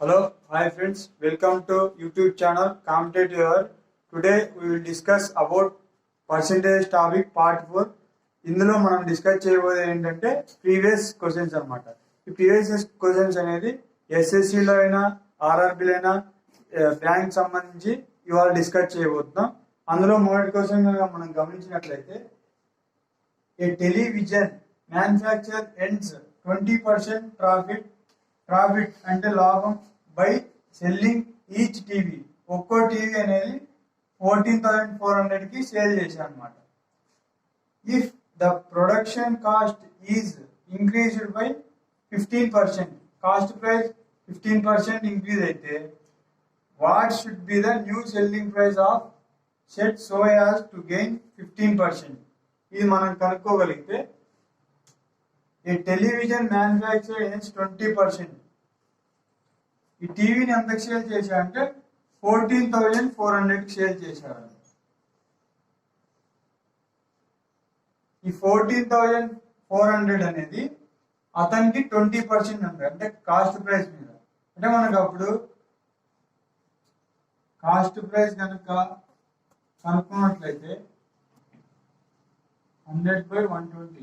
Hello, hi friends. Welcome to YouTube channel Competitive. Today we will discuss about percentage topic part 4. ఇందులో మనం discuss చేయబోయేది ఏంటంటే previous questions అన్నమాట. ఈ previous questions అనేది ఎస్ఎస్సిలో అయినా ఆర్ఆర్బిలో అయినా బ్యాంక్ సంబంధించి ఇవాళ డిస్కస్ చేయబోతున్నాం. అందులో మొదటి క్వశ్చన్ కనుక మనం గమనించినట్లయితే ఏ టెలివిజన్ మ్యానుఫ్యాక్చర్ ఎండ్స్ 20% ప్రాఫిట్ అంటే లాభం బై సెల్లింగ్ ఈచ్ టీవీ. ఒక్కో టీవీ అనేది 14,400 కి సేల్ చేశారు అనమాట. If the production cost is increased by 15%, cost price 15% increase అయితే what should be the new selling price of set so as to gain 15%. ఇది మనం కనుక్కోగలిగితే ఈ టెలివిజన్ మ్యానుఫ్యాక్చర్ ఎన్స్ 20%. ఈ టీవీని ఎంతకు సేల్ చేశారంటే 14,400 కి సేల్ చేశారు. ఈ 14,400 అనేది అతనికి 20% ఉంది, అంటే కాస్ట్ ప్రైస్ మీద. అంటే మనకు అప్పుడు కాస్ట్ ప్రైస్ కనుక కనుక్కున్నట్లయితే 100/120.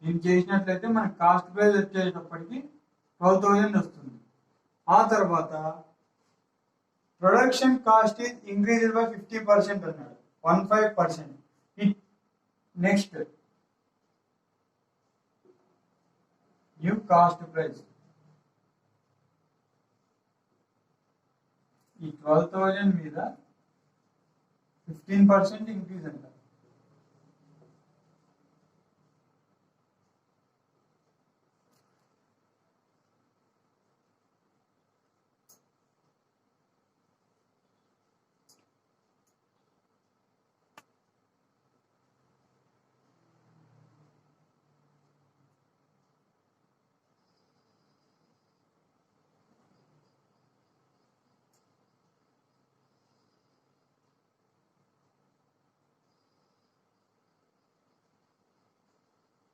దీన్ని చేసినట్లయితే మనకి కాస్ట్ ప్రైస్ వచ్చేటప్పటికి 12,000 వస్తుంది. ఆ తర్వాత production cost is increased by 50% అన్నాడు, 15%. నెక్స్ట్ న్యూ కాస్ట్ ప్రైస్ ఈ 12,000 మీద 15% ఇంక్రీజ్ అంటారు.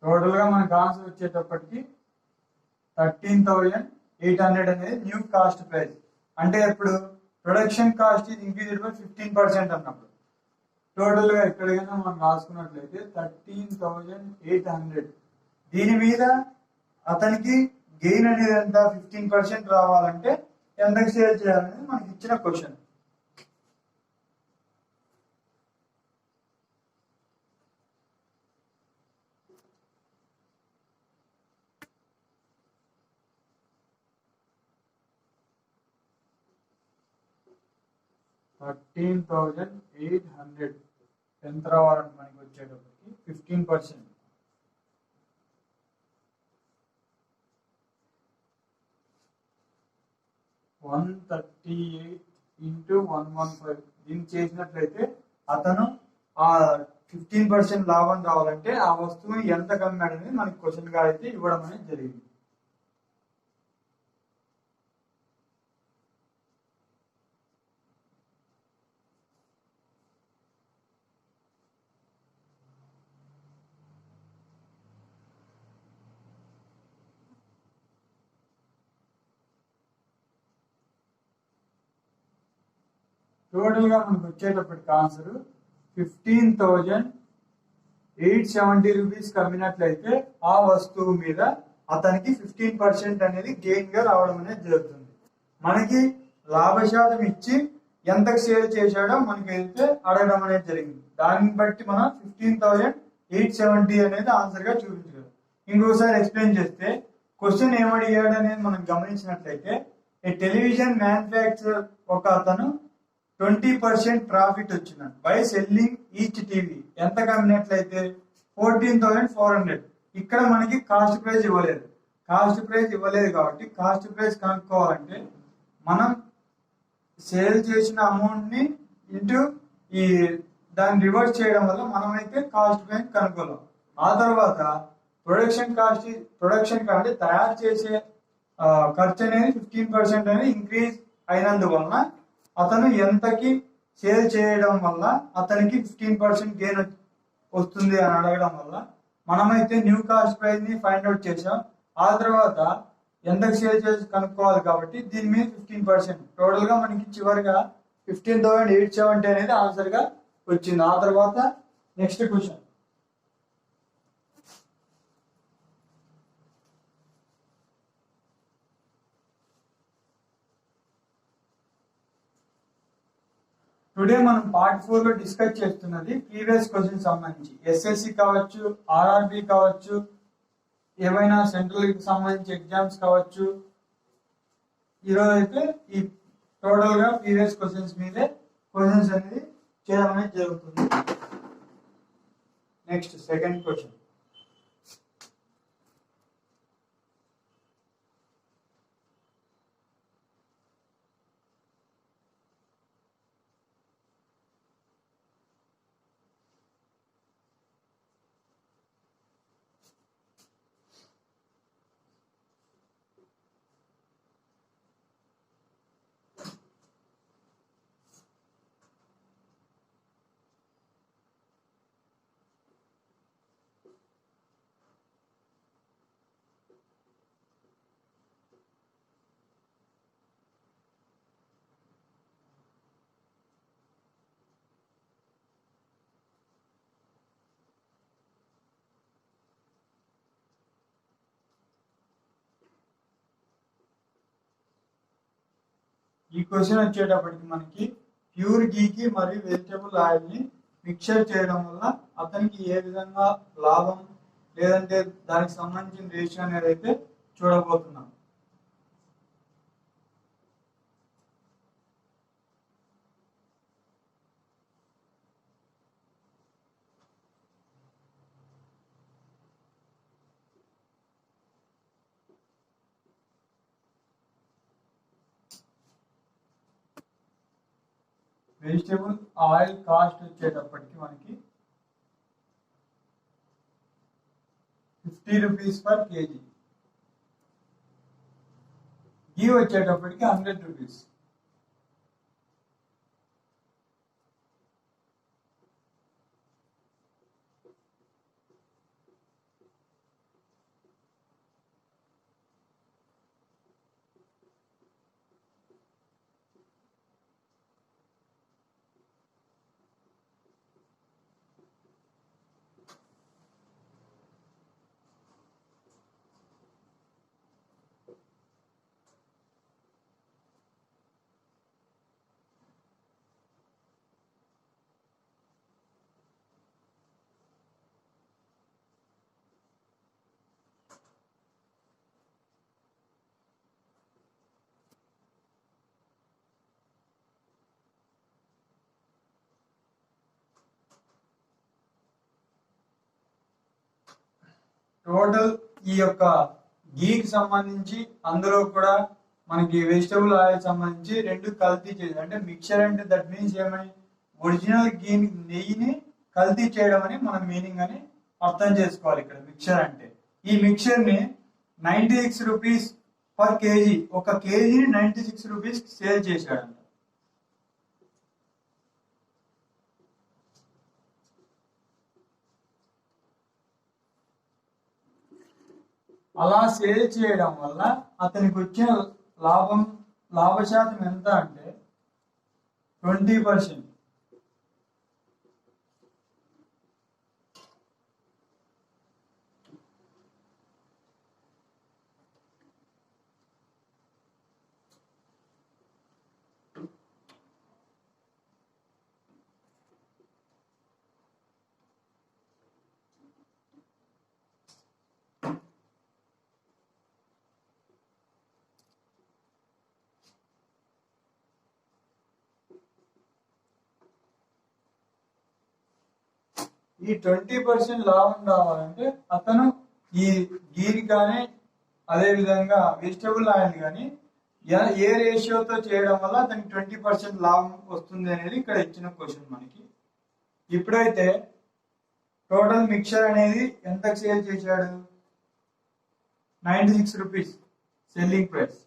టోటల్ గా మనకు ఆన్సర్ వచ్చేటప్పటికి 13,800 అనేది న్యూ కాస్ట్ ప్రైస్. అంటే ఇప్పుడు ప్రొడక్షన్ కాస్ట్ ఇది ఇంక్రీజ్ బై 15% అన్నప్పుడు టోటల్ గా ఎక్కడికైనా మనం రాసుకున్నట్లయితే 13,800. దీని మీద అతనికి గెయిన్ అనేది ఎంత 15% రావాలంటే ఎంతకు సేల్ చేయాలనేది మనకి ఇచ్చిన క్వశ్చన్. $13,800 ఎంత రావాలంటే మనకి వచ్చేటప్పటికి 15%. 138 into 115. దీన్ని చేసినట్లయితే అతను ఆ 15% లాభం రావాలంటే ఆ వస్తువుని ఎంత కమ్మాడు అనేది మనకి క్వశ్చన్ గా అయితే ఇవ్వడం అనేది జరిగింది. టోటల్ గా మనకు వచ్చేటప్పటికి ఆన్సర్ 15,870 రూపీస్ కమ్మినట్లయితే ఆ వస్తువు మీద అతనికి 15% అనేది గెయిన్ గా రావడం అనేది జరుగుతుంది. మనకి లాభశాతం ఇచ్చి ఎంతకు సేల్ చేశాడో మనకి అయితే అడగడం అనేది జరిగింది. దాన్ని బట్టి మనం 15,870 అనేది ఆన్సర్ గా చూపించగలం. ఇంకోసారి ఎక్స్ప్లెయిన్ చేస్తే క్వశ్చన్ ఏమడిగాడు అనేది మనం గమనించినట్లయితే ఏ టెలివిజన్ మ్యానుఫ్యాక్చరర్ ఒక అతను 20% ప్రాఫిట్ వచ్చిందండి బై సెల్లింగ్ ఈచ్ టీవీ. ఎంత కమ్మినట్లయితే 14,400. ఇక్కడ మనకి కాస్ట్ ప్రైస్ ఇవ్వలేదు. కాబట్టి కాస్ట్ ప్రైస్ కనుక్కోవాలంటే మనం సేల్ చేసిన అమౌంట్ ని ఇంటూ ఈ దాన్ని రివర్స్ చేయడం వల్ల మనమైతే కాస్ట్ ప్రైస్ కనుక్కోలేం. ఆ తర్వాత ప్రొడక్షన్ అంటే తయారు చేసే ఖర్చు అనేది 15% అనేది ఇంక్రీజ్ అయినందువలన అతను ఎంతకి సేల్ చేయడం వల్ల అతనికి 15% గెయిన్ వస్తుంది అని అడగడం వల్ల మనమైతే న్యూ కాస్ట్ ప్రైస్ ని ఫైండ్ అవుట్ చేసాం. ఆ తర్వాత ఎంతకు సేల్ చేసి కనుక్కోవాలి కాబట్టి దీని మీద 15%. టోటల్ గా మనకి చివరిగా 15,870 అనేది ఆన్సర్ గా వచ్చింది. ఆ తర్వాత నెక్స్ట్ క్వశ్చన్. టుడే మనం పార్ట్ 4 లో డిస్కస్ చేస్తున్నది ప్రీవియస్ క్వశ్చన్ సంబంధించి ఎస్ఎస్సి కావచ్చు, ఆర్ఆర్బి కావచ్చు, ఏమైనా సెంట్రల్ కి సంబంధించి ఎగ్జామ్స్ కావచ్చు. ఈరోజు అయితే ఈ టోటల్ గా ప్రీవియస్ క్వశ్చన్స్ మీదే క్వశ్చన్స్ అనేది చేయడం అనేది జరుగుతుంది. Next second question. ఈ క్వశ్చన్ వచ్చేటప్పటికి మనకి ప్యూర్ గీకి మరియు వెజిటబుల్ ఆయిల్ ని మిక్చర్ చేయడం వల్ల అతనికి ఏ విధంగా లాభం లేదంటే దానికి సంబంధించిన రేషియో అనేది అయితే చూడబోతున్నాం. వెజిటబుల్ ఆయిల్ కాస్ట్ వచ్చేటప్పటికి మనకి 50 రూపీస్ పర్ కేజీ. గీ వచ్చేటప్పటికి 100 రూపీస్. టోటల్ ఈ యొక్క గీకి సంబంధించి అందులో కూడా మనకి వెజిటబుల్ ఆయిల్ సంబంధించి రెండు కల్తీ చేయాలి. అంటే మిక్చర్ అంటే దట్ మీన్స్ ఏమని ఒరిజినల్ గీ నెయ్యిని కల్తీ చేయడం అని మన మీనింగ్ అని అర్థం చేసుకోవాలి. ఇక్కడ మిక్చర్ అంటే ఈ మిక్చర్ ని 96 రూపీస్ పర్ కేజీ, ఒక కేజీని 96 రూపీస్ సేల్ చేశాడంట. అలా సేల్ చేయడం వల్ల అతనికి వచ్చిన లాభశాతం ఎంత అంటే 20%. ఈ 20% లాభం రావాలంటే అతను ఈ గీని కానీ అదే విధంగా వెజిటబుల్ ఆయిల్ కానీ ఏ రేషియోతో చేయడం వల్ల అతనికి 20% లాభం వస్తుంది అనేది ఇక్కడ ఇచ్చిన క్వశ్చన్ మనకి. ఇప్పుడైతే టోటల్ మిక్చర్ అనేది ఎంత సేల్ చేశాడు, 96 రూపీస్ సెల్లింగ్ ప్రైస్,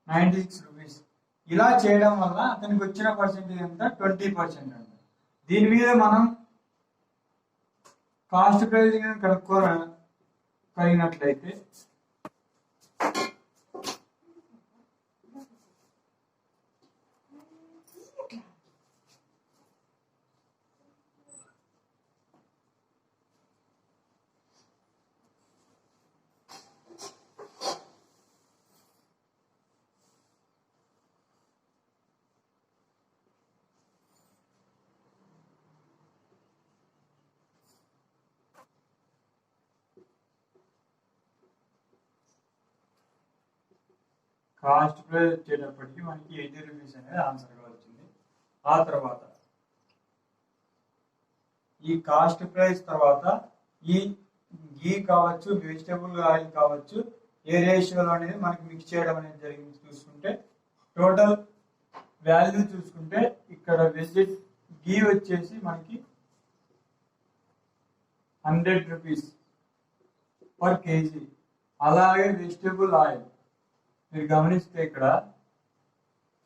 96 రూపీస్. ఇలా చేయడం వల్ల అతనికి వచ్చిన పర్సెంటేజ్ ఎంత 20% అంట. దీని మీద మనం కాస్ట్ ప్రైస్ కనుక్కోగలిగినట్లయితే కాస్ట్ ప్రైస్ వచ్చేటప్పటికి మనకి 80 రూపీస్ అనేది ఆన్సర్గా వచ్చింది. ఆ తర్వాత ఈ కాస్ట్ ప్రైస్ తర్వాత ఈ గీ కావచ్చు, వెజిటబుల్ ఆయిల్ కావచ్చు, ఏ రేషియోలో అనేది మనకి మిక్స్ చేయడం అనేది జరిగింది చూసుకుంటే టోటల్ వాల్యూ చూసుకుంటే ఇక్కడ గీ వచ్చేసి మనకి 100 రూపీస్ పర్ కేజీ. అలాగే వెజిటబుల్ ఆయిల్ మీరు గమనిస్తే ఇక్కడ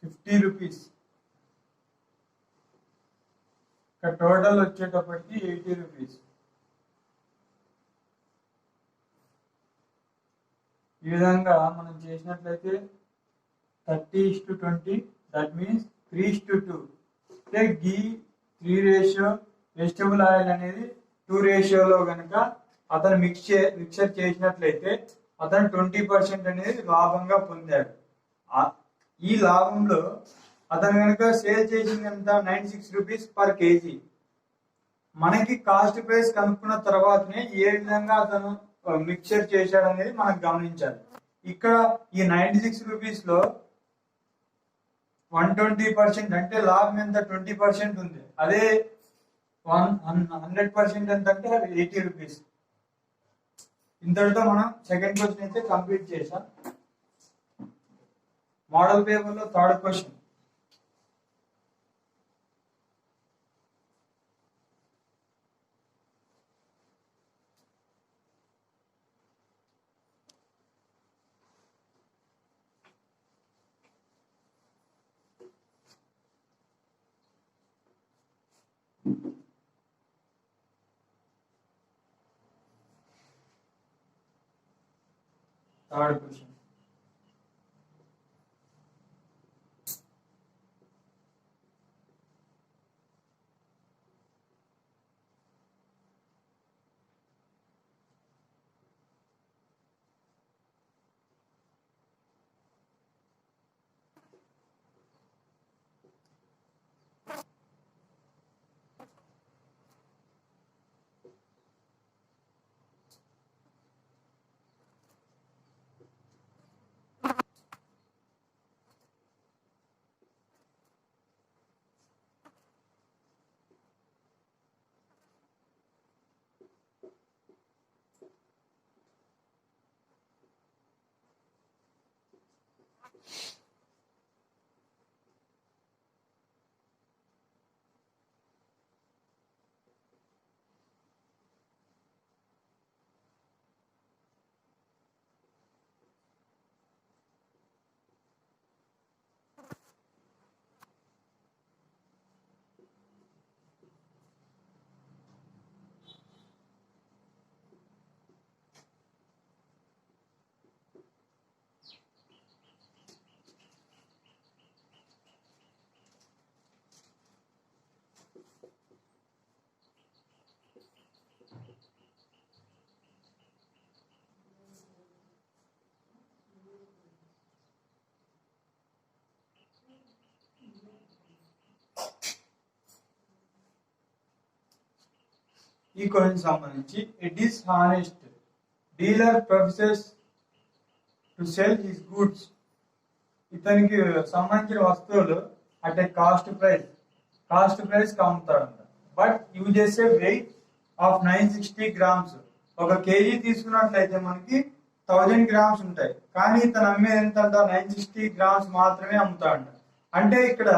50 రూపీస్, ఇక్కడ టోటల్ వచ్చేటప్పటికి 80 రూపీస్. ఈ విధంగా మనం చేసినట్లయితే 30:20, దట్ మీన్స్ 3:2. అంటే గీ 3 రేషియో, వెజిటబుల్ ఆయిల్ అనేది 2 రేషియోలో కనుక అతను మిక్చర్ చేసినట్లయితే అతను 20% అనేది లాభంగా పొందాడు. ఈ లాభంలో అతను కనుక సేల్ చేసింది ఎంత 96 రూపీస్ పర్ కేజీ. మనకి కాస్ట్ ప్రైస్ కనుక్కున్న తర్వాతనే ఏ విధంగా అతను మిక్చర్ చేశాడు అనేది మనం గమనించాలి. ఇక్కడ ఈ 96 రూపీస్ లో 120% అంటే లాభం ఎంత 20% ఉంది. అదే 100% ఎంత అంటే 80 రూపీస్. ఇంతటితో మనం సెకండ్ క్వశ్చన్ అయితే కంప్లీట్ చేసాం. మోడల్ పేపర్ లో థర్డ్ క్వశ్చన్. Third question. ఈ క్వశ్చన్ సంబంధించి it is honest dealer professors to sell his goods. ఇతనికి సంబంధించిన వస్తువులు అంటే కాస్ట్ ప్రైస్ కి అమ్ముతాడంట. But uses a weight of 960 grams. ఒక కేజీ తీసుకున్నట్లయితే మనకి 1000 grams ఉంటాయి, కానీ ఇతను అమ్మేది ఎంత 960 grams మాత్రమే అమ్ముతాడంట. అంటే ఇక్కడ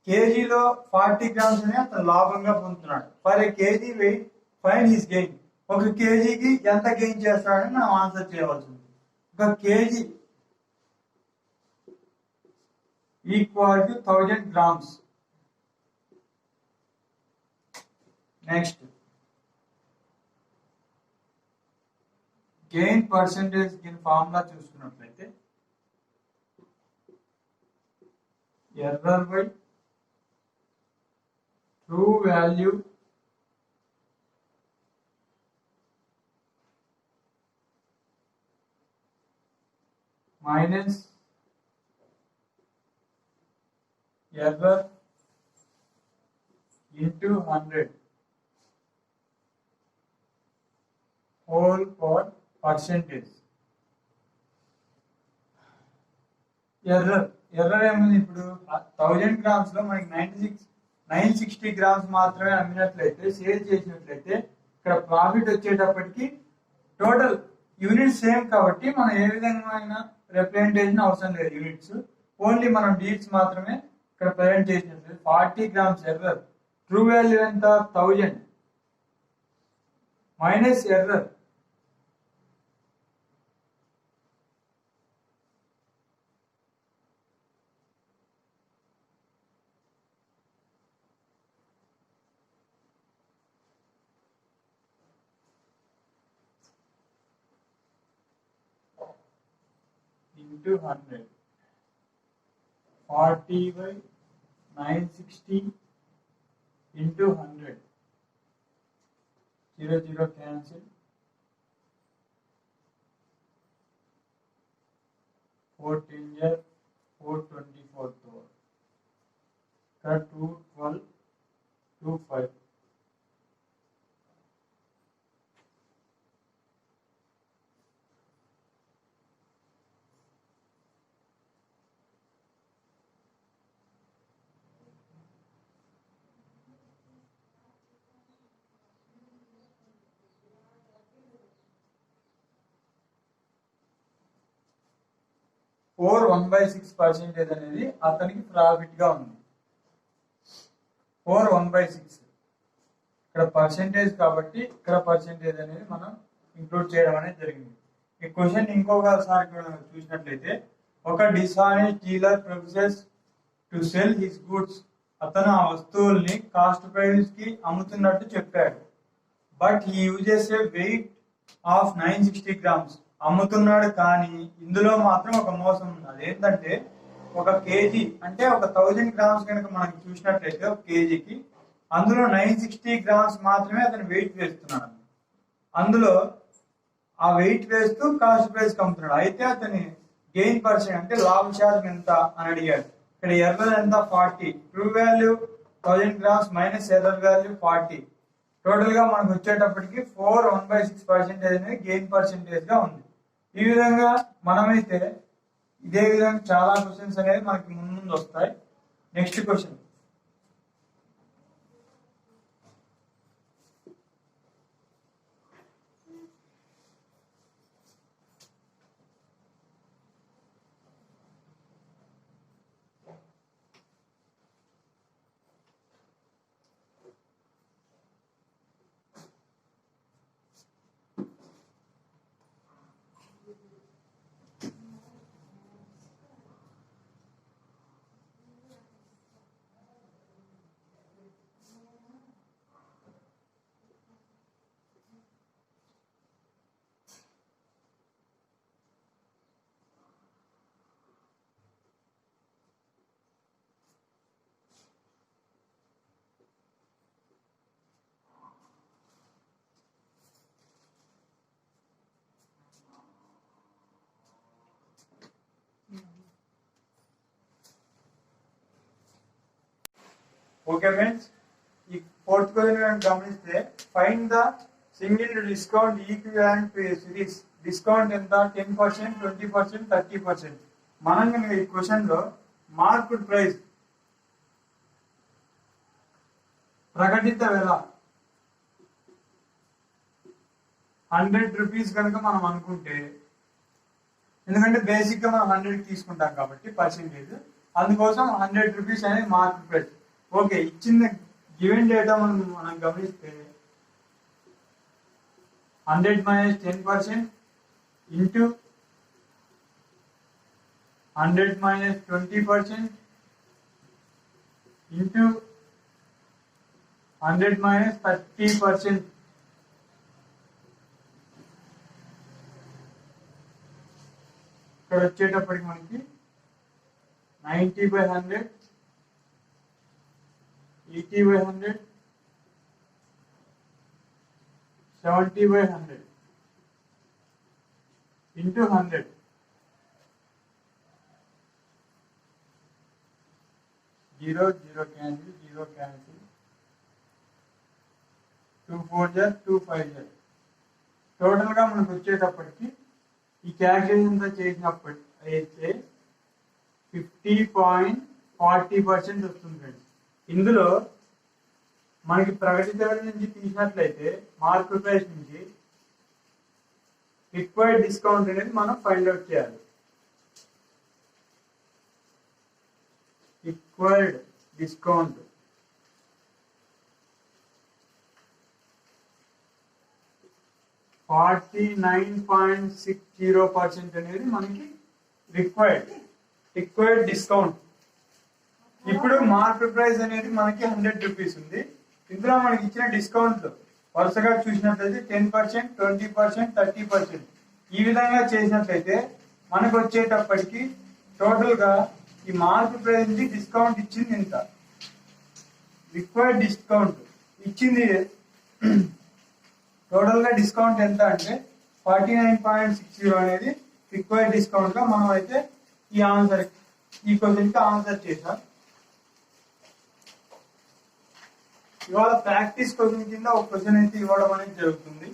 కేజీలో 40 grams అనే అతను లాభంగా పొందుతున్నాడు. For a KG weight find his gain. ఒక కేజీకి ఎంత గెయిన్ చేస్తాడని మనం ఆన్సర్ చేయవలసి ఉంది. ఒక KG equal to 1000 grams. Next gain percentage దీని ఫార్ములా చూసుకున్నట్లయితే error by true value minus error into 100 whole for percentage. Error ఏముంది, ఇప్పుడు 1000 grams లో మనకి 960 grams మాత్రమే అమ్మినట్లయితే, సేల్ చేసినట్లయితే ఇక్కడ ప్రాఫిట్ వచ్చేటప్పటికి టోటల్ యూనిట్స్ సేమ్ కాబట్టి మనం ఏ విధంగా రిప్రజెంటేషన్ అవసరం లేదు. యూనిట్స్ ఓన్లీ మనం డీట్స్ మాత్రమే ఇక్కడ ప్రజెంట్ చేసినట్లయితే 40 grams ఎర్రర్, ట్రూ వాల్యూ ఎంత 1000 minus error into 100, 40 by 960 into 100, 0 cancel, 4 424 cut 212 25. Four 1/6% అనేది అతనికి ప్రాఫిట్ గా ఉంది. 4 1/6 ఇక్కడ పర్సెంటేజ్ కాబట్టి ఇక్కడ పర్సెంటేజ్ అనేది మనం ఇంక్లూడ్ చేయడం అనేది జరిగింది. ఈ క్వశ్చన్ ఇంకొకసారి చూసినట్లయితే, ఒక dishonest dealer professes to sell his goods, అతను ఆ వస్తువుల్ని కాస్ట్ ప్రైస్ కి అమ్ముతున్నట్టు చెప్పాడు. But he uses a weight of 960 grams. అమ్ముతున్నాడు కానీ ఇందులో మాత్రం ఒక మోసం ఉంది. అదేంటంటే ఒక కేజీ అంటే ఒక 1000 grams కనుక మనకి చూసినట్లయితే ఒక కేజీకి అందులో 960 grams మాత్రమే అతను వెయిట్ వేస్తున్నాడు. అందులో ఆ వెయిట్ వేస్తూ కాస్ట్ ప్రైస్ అమ్ముతున్నాడు. అయితే అతని గెయిన్ పర్సెంట్ అంటే లాభ శాతం ఎంత అని అడిగాడు. ఇక్కడ ఎర్రర్ ఎంత 40, true value 1000 grams minus error value 40. Total గా మనకు వచ్చేటప్పటికి 4 1/6% అనేది గెయిన్ పర్సెంటేజ్ గా ఉంది. ఈ విధంగా మనమైతే ఇదే విధంగా చాలా క్వశ్చన్స్ అనేది మనకి ముందు వస్తాయి. నెక్స్ట్ క్వశ్చన్, ఓకే ఫ్రెండ్స్, ఈ ఫోర్త్ క్వశ్చన్ గమనిస్తే, find the single discount equivalent to A series. Discount ఎంత 10%, 20%, 30%. మనం కనుక ఈ క్వశ్చన్ లో మార్కెట్ ప్రైస్ ప్రకటిత వెల 100 rupees కనుక మనం అనుకుంటే, ఎందుకంటే బేసిక్ గా మనం 100 తీసుకుంటాం కాబట్టి పర్సెంటేజ్, అందుకోసం 100 rupees అనేది మార్కెట్ ప్రైస్. ఓకే, ఇచ్చిన గివెన్ డేటా మనం గమనిస్తే 100 minus 10% into 100 minus 20% into 100 minus 30%. ఇక్కడ వచ్చేటప్పటికి మనకి 90/100, 80/100, 70/100 into 100. 0 0 cancel, 0 cancel, 2 4 are 2 5 are. Total గా మనకు వచ్చేటప్పటికి ఈ క్యాల్కులేషన్ చేసినప్పటి అయితే 50.40% వస్తుంది ఫ్రెండ్స్. ఇందులో మనకి ప్రగతి ధర నుంచి తీసినట్లయితే మార్కెట్ ప్రైస్ నుంచి రిక్వైర్డ్ డిస్కౌంట్ అనేది మనం ఫైండ్ అవుట్ చేయాలి. రిక్వైర్డ్ డిస్కౌంట్ $49.60 అనేది మనకి రిక్వైర్డ్ డిస్కౌంట్. ఇప్పుడు మార్కెట్ ప్రైస్ అనేది మనకి 100 రూపీస్ ఉంది. ఇందులో మనకి ఇచ్చిన డిస్కౌంట్ వరుసగా చూసినట్లయితే 10%, 20%, 30%. ఈ విధంగా చేసినట్లయితే మనకు వచ్చేటప్పటికి టోటల్ గా ఈ మార్కెట్ ప్రైస్ నుంచి డిస్కౌంట్ ఇచ్చింది ఇంత. రిక్వైర్డ్ డిస్కౌంట్ ఇచ్చింది టోటల్ గా డిస్కౌంట్ ఎంత అంటే 49.60 అనేది రిక్వైర్డ్ డిస్కౌంట్ గా మనం అయితే ఈ క్వశ్చన్ కి ఆన్సర్ చేసాం. ఇవాళ ప్రాక్టీస్ క్వశ్చన్ కింద ఒక క్వశ్చన్ అయితే ఇవ్వడం అనేది జరుగుతుంది.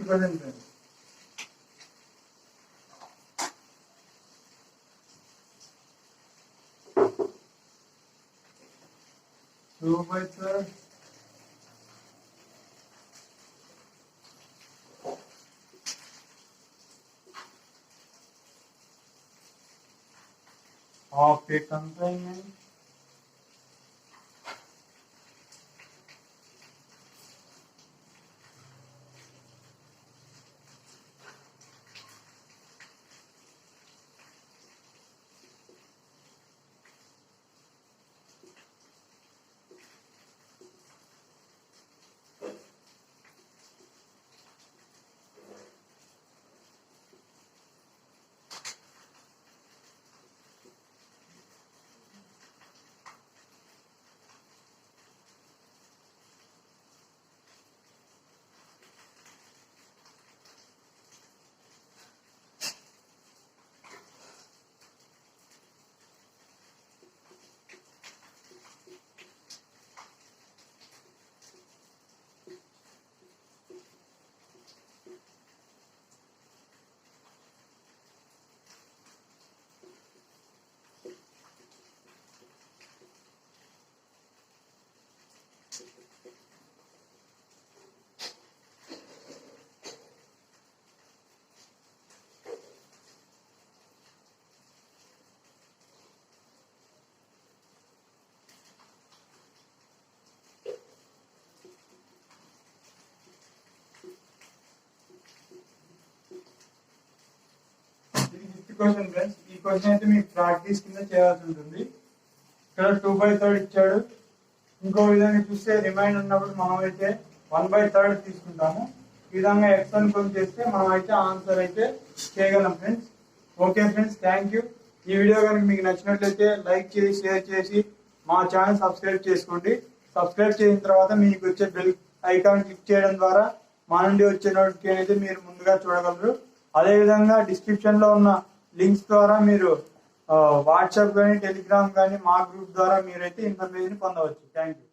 present tense. Two by third. Of a consignment. Question friends, ఈ క్వశ్చన్ అయితే మీకు ప్రాక్టీస్ కింద చేయాల్సి ఉంటుంది. ఇక్కడ 2/3 ఇచ్చాడు. ఇంకో విధంగా చూస్తే రిమైండ్ ఉన్నప్పుడు మనం అయితే 1/3 తీసుకుంటాము. ఈ విధంగా x అనుకొని చేస్తే మనం అయితే ఆన్సర్ అయితే చేయగలం friends. Okay friends, thank you. ఈ వీడియో కనుక మీకు నచ్చినట్లయితే లైక్ చేసి షేర్ చేసి మా ఛానల్ సబ్స్క్రైబ్ చేసుకోండి. సబ్స్క్రైబ్ చేసిన తర్వాత మీకు వచ్చే బెల్ ఐకాన్ క్లిక్ చేయడం ద్వారా మా నుండి వచ్చే నోటిఫికేషన్ అయితే మీరు ముందుగా చూడగలరు. అదేవిధంగా డిస్క్రిప్షన్ లో ఉన్న లింక్స్ ద్వారా మీరు వాట్సాప్ కానీ టెలిగ్రామ్ కానీ మా గ్రూప్ ద్వారా మీరైతే ఇన్ఫర్మేషన్ పొందవచ్చు. Thank you.